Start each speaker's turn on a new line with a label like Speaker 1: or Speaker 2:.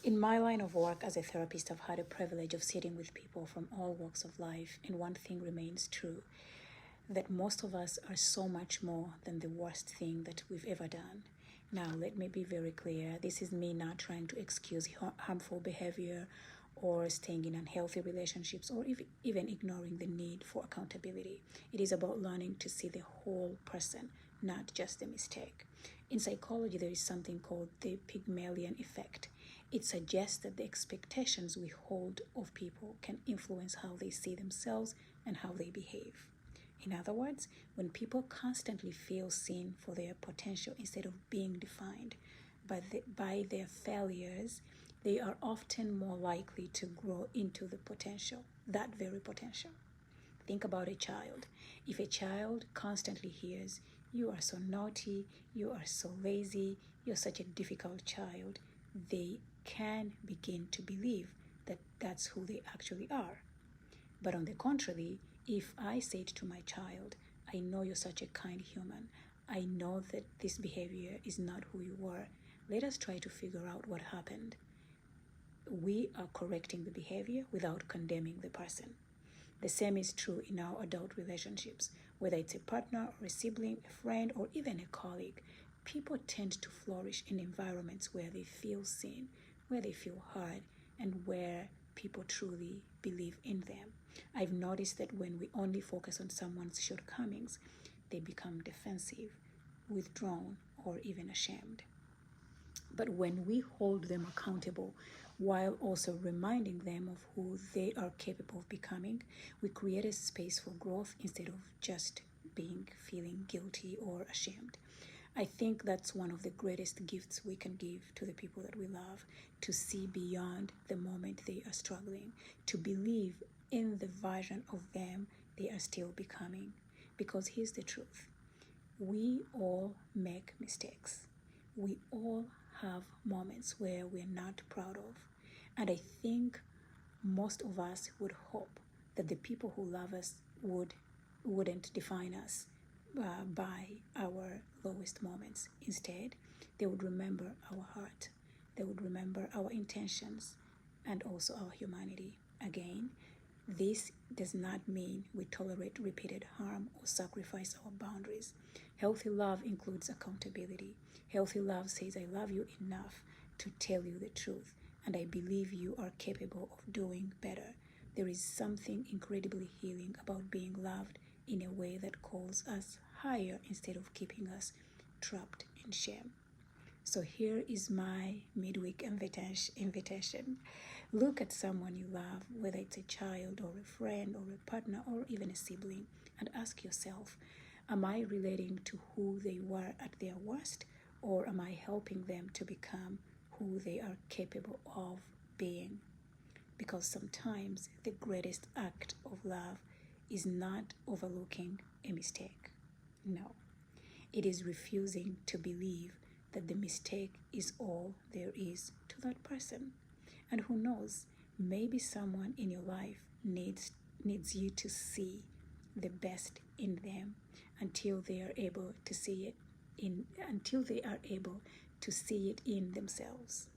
Speaker 1: In my line of work as a therapist, I've had a privilege of sitting with people from all walks of life, and one thing remains true, that most of us are so much more than the worst thing that we've ever done. Now, let me be very clear. This is me not trying to excuse harmful behavior or staying in unhealthy relationships or even ignoring the need for accountability. It is about learning to see the whole person, not just the mistake. In psychology, there is something called the Pygmalion effect. It suggests that the expectations we hold of people can influence how they see themselves and how they behave. In other words, when people constantly feel seen for their potential instead of being defined by their failures, they are often more likely to grow into the potential, that very potential. Think about a child. If a child constantly hears, "You are so naughty, you are so lazy, you're such a difficult child," they can begin to believe that that's who they actually are. But on the contrary, if I said to my child, "I know you're such a kind human, I know that this behavior is not who you were, let us try to figure out what happened," we are correcting the behavior without condemning the person. The same is true in our adult relationships, whether it's a partner or a sibling, a friend, or even a colleague. People tend to flourish in environments where they feel seen, where they feel heard, and where people truly believe in them. I've noticed that when we only focus on someone's shortcomings, they become defensive, withdrawn, or even ashamed. But when we hold them accountable while also reminding them of who they are capable of becoming, we create a space for growth instead of just feeling guilty or ashamed. I think that's one of the greatest gifts we can give to the people that we love, to see beyond the moment they are struggling, to believe in the version of them they are still becoming. Because here's the truth. We all make mistakes. We all have moments where we're not proud of. And I think most of us would hope that the people who love us wouldn't define us by our lowest moments. Instead, they would remember our heart. They would remember our intentions and also our humanity. Again, this does not mean we tolerate repeated harm or sacrifice our boundaries. Healthy love includes accountability. Healthy love says, "I love you enough to tell you the truth, and I believe you are capable of doing better." There is something incredibly healing about being loved in a way that calls us higher instead of keeping us trapped in shame. So here is my midweek invitation. Look at someone you love, whether it's a child or a friend or a partner or even a sibling, and ask yourself, am I relating to who they were at their worst, or am I helping them to become who they are capable of being? Because sometimes the greatest act of love is not overlooking a mistake. No, it is refusing to believe that the mistake is all there is to that person. And who knows, maybe someone in your life needs you to see the best in them until they are able to see it in themselves.